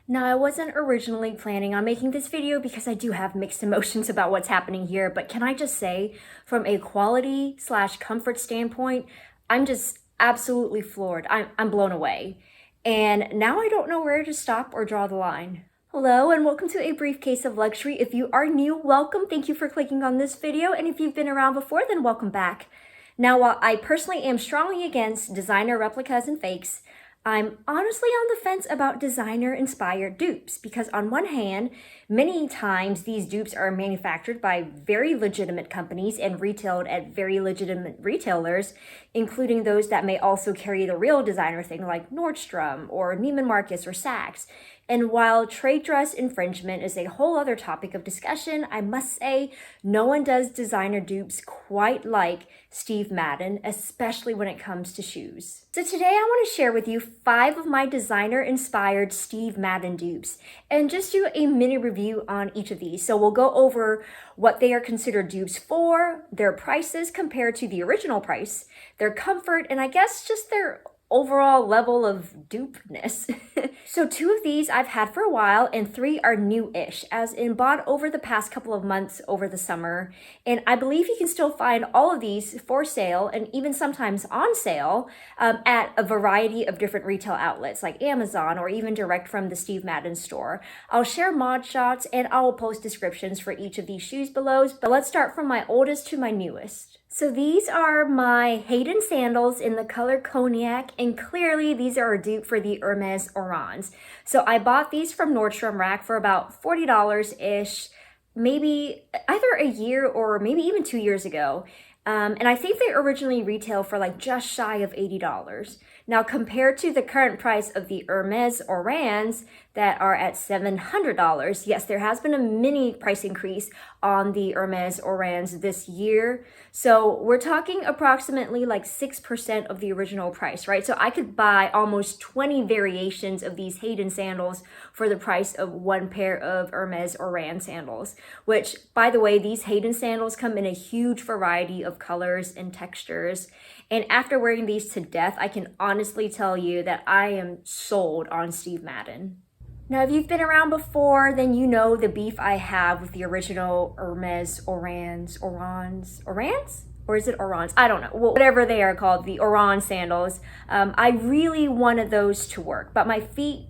Now, I wasn't originally planning on making this video because I do have mixed emotions about what's happening here, but can I just say, from a quality slash comfort standpoint, I'm just absolutely floored. I'm blown away. And now I don't know where to stop or draw the line. Hello and welcome to A Briefcase of Luxury. If you are new, welcome. Thank you for clicking on this video. And if you've been around before, then welcome back. Now, while I personally am strongly against designer replicas and fakes, I'm honestly on the fence about designer-inspired dupes because on one hand, many times these dupes are manufactured by very legitimate companies and retailed at very legitimate retailers, including those that may also carry the real designer thing like Nordstrom or Neiman Marcus or Saks. And while trade dress infringement is a whole other topic of discussion, I must say no one does designer dupes quite like Steve Madden, especially when it comes to shoes. So today I want to share with you 5 of my designer-inspired Steve Madden dupes and just do a mini review on each of these. So we'll go over what they are considered dupes for, their prices compared to the original price, their comfort, and I guess just their overall level of dupeness. So 2 of these I've had for a while and 3 are new-ish, as in bought over the past couple of months over the summer. And I believe you can still find all of these for sale and even sometimes on sale at a variety of different retail outlets like Amazon or even direct from the Steve Madden store. I'll share mod shots and I will post descriptions for each of these shoes below, but let's start from my oldest to my newest. So these are my Hayden sandals in the color cognac, and clearly these are a dupe for the Hermes orans. So I bought these from Nordstrom Rack for about $40-ish, maybe either a year or maybe even 2 years ago. And I think they originally retail for like just shy of $80. Now, compared to the current price of the Hermes orans that are at $700, yes, there has been a mini price increase on the Hermes orans this year. So we're talking approximately like 6% of the original price, right? So I could buy almost 20 variations of these Hayden sandals for the price of 1 pair of Hermes oran sandals, which, by the way, these Hayden sandals come in a huge variety of colors and textures. And after wearing these to death, I can honestly tell you that I am sold on Steve Madden. Now, if you've been around before, then you know the beef I have with the original Hermes orans? Or is it orans? I don't know. Well, whatever they are called, the oran sandals. I really wanted those to work, but my feet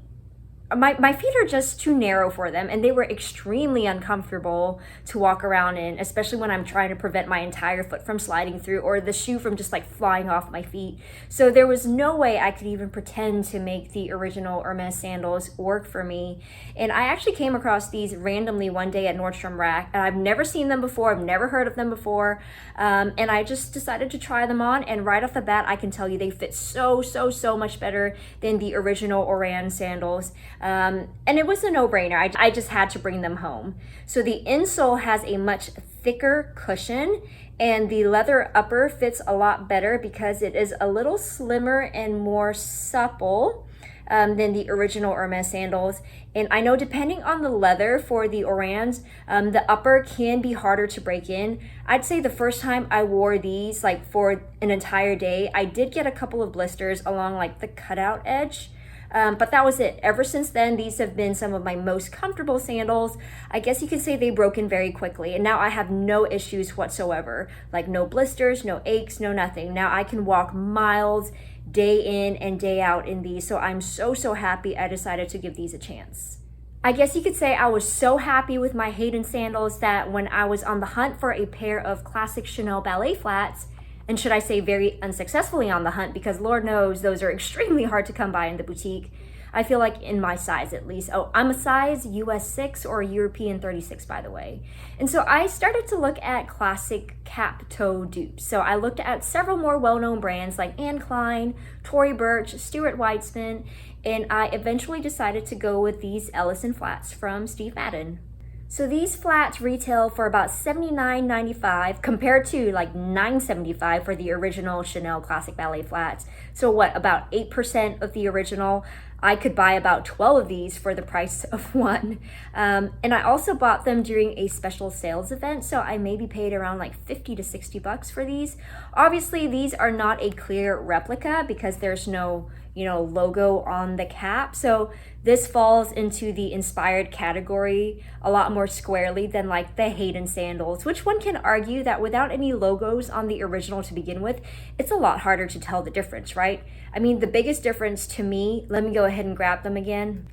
are just too narrow for them, and they were extremely uncomfortable to walk around in, especially when I'm trying to prevent my entire foot from sliding through or the shoe from just like flying off my feet. So there was no way I could even pretend to make the original Hermes sandals work for me. And I actually came across these randomly one day at Nordstrom Rack, and I've never seen them before, I've never heard of them before, and I just decided to try them on, and right off the bat I can tell you they fit so much better than the original oran sandals. And it was a no-brainer. I just had to bring them home. So the insole has a much thicker cushion, and the leather upper fits a lot better because it is a little slimmer and more supple than the original Hermes sandals. And I know depending on the leather for the orans, the upper can be harder to break in. I'd say the first time I wore these, like for an entire day, I did get a couple of blisters along like the cutout edge. But that was it. Ever since then, these have been some of my most comfortable sandals. I guess you could say they broke in very quickly, and now I have no issues whatsoever. Like no blisters, no aches, no nothing. Now I can walk miles day in and day out in these, so I'm so happy I decided to give these a chance. I guess you could say I was so happy with my Hayden sandals that when I was on the hunt for a pair of classic Chanel ballet flats, and should I say very unsuccessfully on the hunt, because Lord knows those are extremely hard to come by in the boutique. I feel like in my size at least. Oh, I'm a size US 6 or European 36, by the way. And so I started to look at classic cap toe dupes. So I looked at several more well-known brands like Anne Klein, Tory Burch, Stuart Weitzman, and I eventually decided to go with these Ellison flats from Steve Madden. So these flats retail for about $79.95 compared to like $9.75 for the original Chanel Classic Ballet flats. So what, about 8% of the original? I could buy about 12 of these for the price of one. And I also bought them during a special sales event, so I maybe paid around like 50 to 60 bucks for these. Obviously, these are not a clear replica because there's no logo on the cap. So this falls into the inspired category a lot more squarely than like the Hayden sandals, which one can argue that without any logos on the original to begin with, it's a lot harder to tell the difference, right? I mean, the biggest difference to me, let me go ahead and grab them again.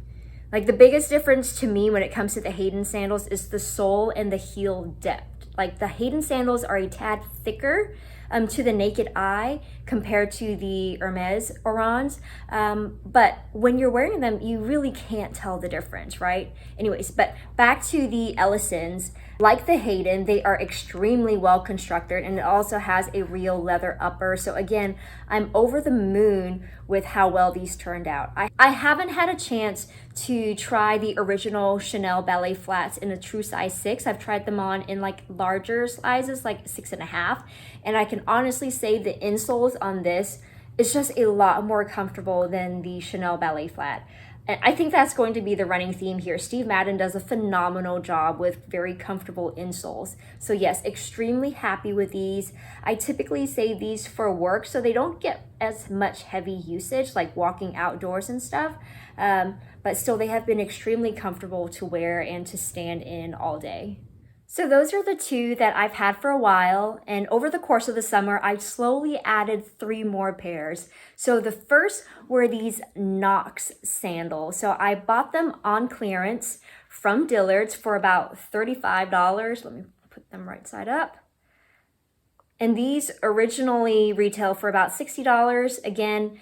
Like the biggest difference to me when it comes to the Hayden sandals is the sole and the heel depth. Like the Hayden sandals are a tad thicker to the naked eye compared to the Hermes orans. But when you're wearing them, you really can't tell the difference, right? Anyways, but back to the Ellisons. Like the Hayden, they are extremely well constructed, and it also has a real leather upper. So again, I'm over the moon with how well these turned out. I haven't had a chance to try the original Chanel ballet flats in a true size 6. I've tried them on in like larger sizes, like 6.5. And I can honestly say the insoles on this is just a lot more comfortable than the Chanel ballet flat. And I think that's going to be the running theme here. Steve Madden does a phenomenal job with very comfortable insoles. So yes, extremely happy with these. I typically save these for work so they don't get as much heavy usage, like walking outdoors and stuff. But still, they have been extremely comfortable to wear and to stand in all day. So those are the two that I've had for a while, and over the course of the summer, I slowly added 3 more pairs. So the first were these Knox sandals. So I bought them on clearance from Dillard's for about $35. Let me put them right side up. And these originally retail for about $60. Again,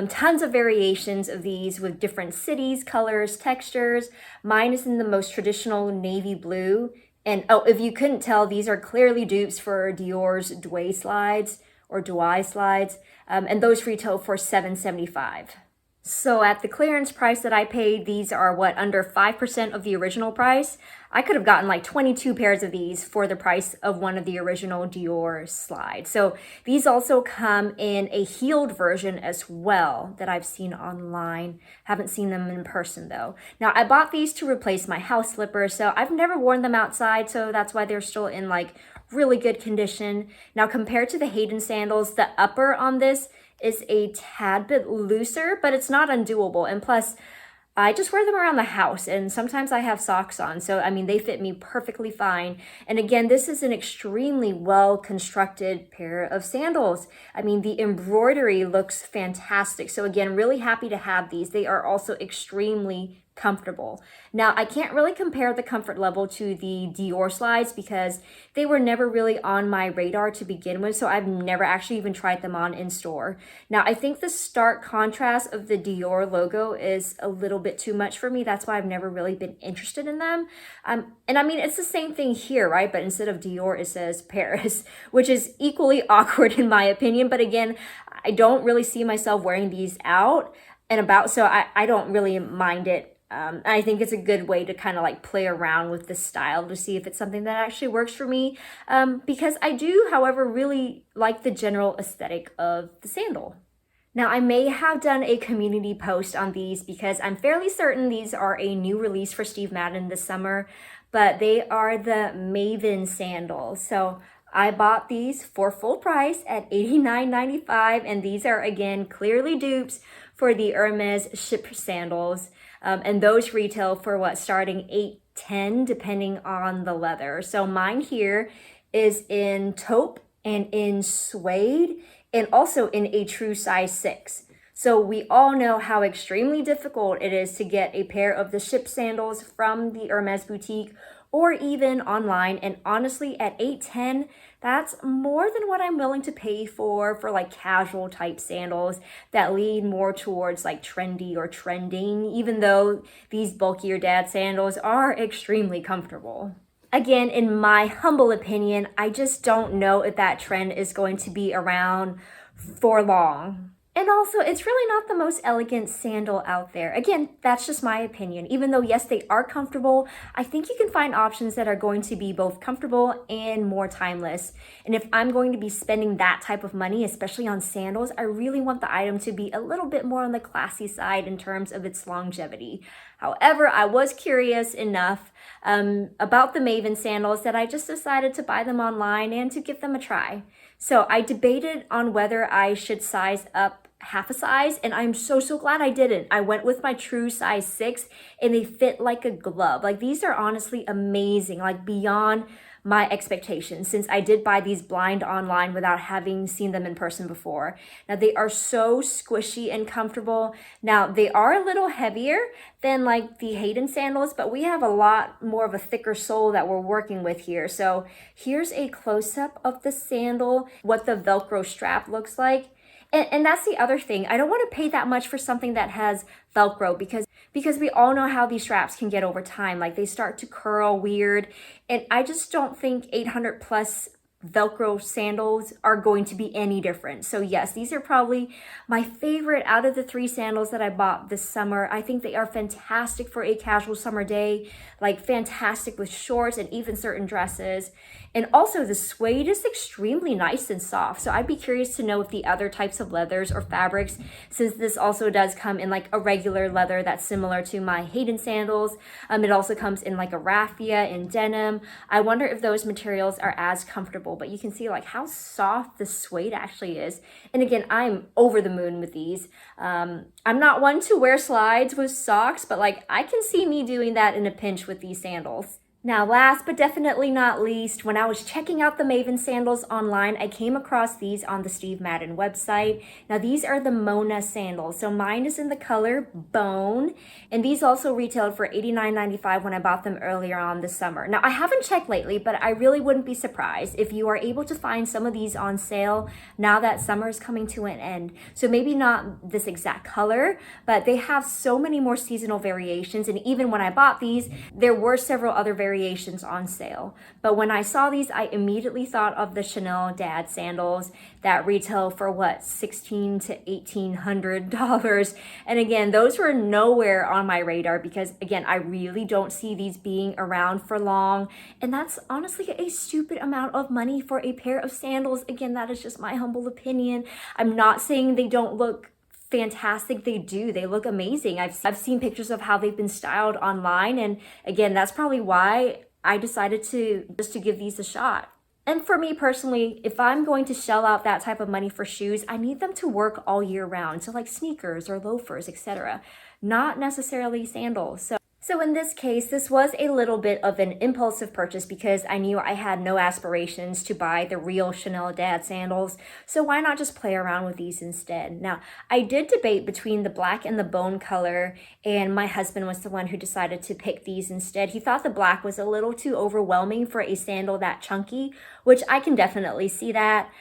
tons of variations of these with different cities, colors, textures. Mine is in the most traditional navy blue. And oh, if you couldn't tell, these are clearly dupes for Dior's dway slides or dway slides, and those retail for $7.75. So at the clearance price that I paid, these are under 5% of the original price. I could have gotten like 22 pairs of these for the price of one of the original Dior slides. So these also come in a heeled version as well that I've seen online. Haven't seen them in person though. Now I bought these to replace my house slippers, so I've never worn them outside, so that's why they're still in like really good condition. Now compared to the Hayden sandals, the upper on this is a tad bit looser, but it's not undoable. And plus, I just wear them around the house, and sometimes I have socks on. So, I mean, they fit me perfectly fine. And again, this is an extremely well-constructed pair of sandals. I mean, the embroidery looks fantastic. So again, really happy to have these. They are also extremely comfortable. Now, I can't really compare the comfort level to the Dior slides because they were never really on my radar to begin with, so I've never actually even tried them on in store. Now, I think the stark contrast of the Dior logo is a little bit too much for me. That's why I've never really been interested in them. And I mean, it's the same thing here, right? But instead of Dior, it says Paris, which is equally awkward in my opinion. But again, I don't really see myself wearing these out and about, so I don't really mind it. I think it's a good way to kind of like play around with the style to see if it's something that actually works for me. Because I do, however, really like the general aesthetic of the sandal. Now, I may have done a community post on these because I'm fairly certain these are a new release for Steve Madden this summer, but they are the Maven sandals. So I bought these for full price at $89.95, and these are again clearly dupes for the Hermes chypre sandals. And those retail for starting $8.10 depending on the leather. So mine here is in taupe and in suede and also in a true size 6. So we all know how extremely difficult it is to get a pair of the chypre sandals from the Hermes boutique or even online. And honestly, at $8.10, that's more than what I'm willing to pay for like casual type sandals that lean more towards like trendy or trending, even though these bulkier dad sandals are extremely comfortable. Again, in my humble opinion, I just don't know if that trend is going to be around for long. And also, it's really not the most elegant sandal out there. Again, that's just my opinion. Even though, yes, they are comfortable, I think you can find options that are going to be both comfortable and more timeless. And if I'm going to be spending that type of money, especially on sandals, I really want the item to be a little bit more on the classy side in terms of its longevity. However, I was curious enough about the Maven sandals that I just decided to buy them online and to give them a try. So I debated on whether I should size up half a size, and I'm so glad I didn't. I went with my true size 6 and they fit like a glove. Like these are honestly amazing, like beyond my expectations, since I did buy these blind online without having seen them in person before. Now they are so squishy and comfortable. Now they are a little heavier than like the Hayden sandals, but we have a lot more of a thicker sole that we're working with here. So here's a close-up of the sandal, what the Velcro strap looks like. And that's the other thing. I don't want to pay that much for something that has Velcro because we all know how these straps can get over time. Like they start to curl weird. And I just don't think 800 plus Velcro sandals are going to be any different. So yes, these are probably my favorite out of the 3 sandals that I bought this summer. I think they are fantastic for a casual summer day, like fantastic with shorts and even certain dresses. And also the suede is extremely nice and soft. So I'd be curious to know if the other types of leathers or fabrics, since this also does come in like a regular leather that's similar to my Hayden sandals. It also comes in like a raffia and denim. I wonder if those materials are as comfortable, but you can see like how soft the suede actually is. And again, I'm over the moon with these. I'm not one to wear slides with socks, but like I can see me doing that in a pinch with these sandals. Now, last but definitely not least, when I was checking out the Maven sandals online, I came across these on the Steve Madden website. Now, these are the Mona sandals. So mine is in the color Bone, and these also retailed for $89.95 when I bought them earlier on this summer. Now, I haven't checked lately, but I really wouldn't be surprised if you are able to find some of these on sale now that summer is coming to an end. So maybe not this exact color, but they have so many more seasonal variations. And even when I bought these, there were several other variations on sale. But when I saw these, I immediately thought of the Chanel Dad sandals that retail for what, $1,600 to $1,800. And again, those were nowhere on my radar because again, I really don't see these being around for long. And that's honestly a stupid amount of money for a pair of sandals. Again, that is just my humble opinion. I'm not saying they don't look fantastic. They do. They look amazing. I've seen pictures of how they've been styled online. And again, that's probably why I decided to give these a shot. And for me personally, if I'm going to shell out that type of money for shoes, I need them to work all year round. So like sneakers or loafers, etc. Not necessarily sandals. So in this case, this was a little bit of an impulsive purchase because I knew I had no aspirations to buy the real Chanel Dad sandals. So why not just play around with these instead? Now, I did debate between the black and the bone color, and my husband was the one who decided to pick these instead. He thought the black was a little too overwhelming for a sandal that chunky, which I can definitely see that.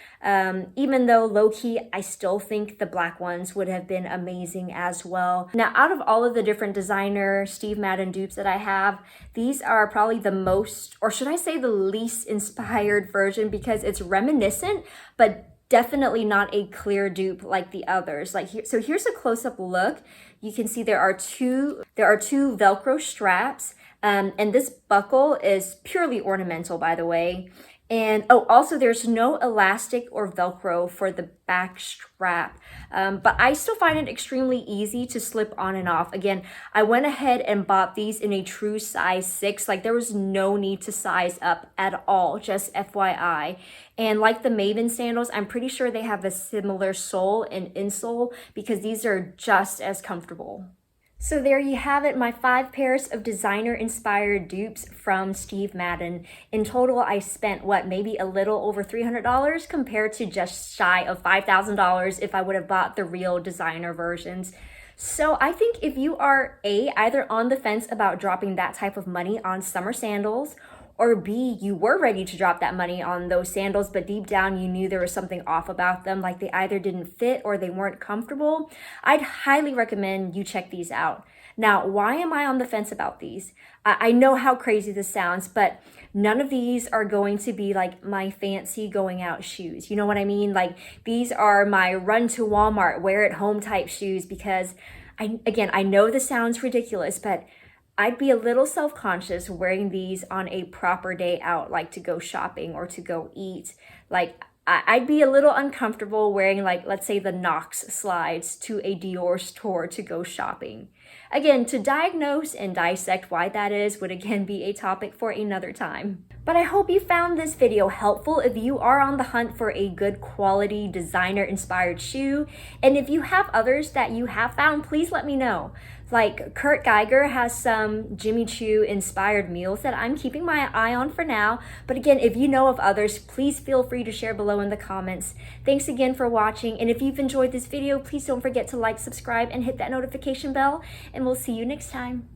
Even though low-key, I still think the black ones would have been amazing as well. Now, out of all of the different designer Steve Madden dupes that I have, these are probably the most, or should I say the least inspired version because it's reminiscent, but definitely not a clear dupe like the others. So here's a close-up look. You can see there are two Velcro straps, and this buckle is purely ornamental, by the way. And oh, also there's no elastic or Velcro for the back strap, but I still find it extremely easy to slip on and off. Again, I went ahead and bought these in a true size 6. Like there was no need to size up at all, just FYI. And like the Maven sandals, I'm pretty sure they have a similar sole and insole because these are just as comfortable. So there you have it, my 5 pairs of designer-inspired dupes from Steve Madden. In total, I spent, maybe a little over $300 compared to just shy of $5,000 if I would have bought the real designer versions. So I think if you are either on the fence about dropping that type of money on summer sandals, or B, you were ready to drop that money on those sandals, but deep down you knew there was something off about them, like they either didn't fit or they weren't comfortable, I'd highly recommend you check these out. Now, why am I on the fence about these? I know how crazy this sounds, but none of these are going to be like my fancy going out shoes. You know what I mean? Like these are my run to Walmart, wear at home type shoes because I know this sounds ridiculous, but I'd be a little self-conscious wearing these on a proper day out, like to go shopping or to go eat. Like I'd be a little uncomfortable wearing, like, let's say the Knox slides to a Dior store to go shopping. Again, to diagnose and dissect why that is would again be a topic for another time. But I hope you found this video helpful if you are on the hunt for a good quality designer inspired shoe. And if you have others that you have found, please let me know. Like Kurt Geiger has some Jimmy Choo inspired mules that I'm keeping my eye on for now. But again, if you know of others, please feel free to share below in the comments. Thanks again for watching. And if you've enjoyed this video, please don't forget to like, subscribe, and hit that notification bell. And we'll see you next time.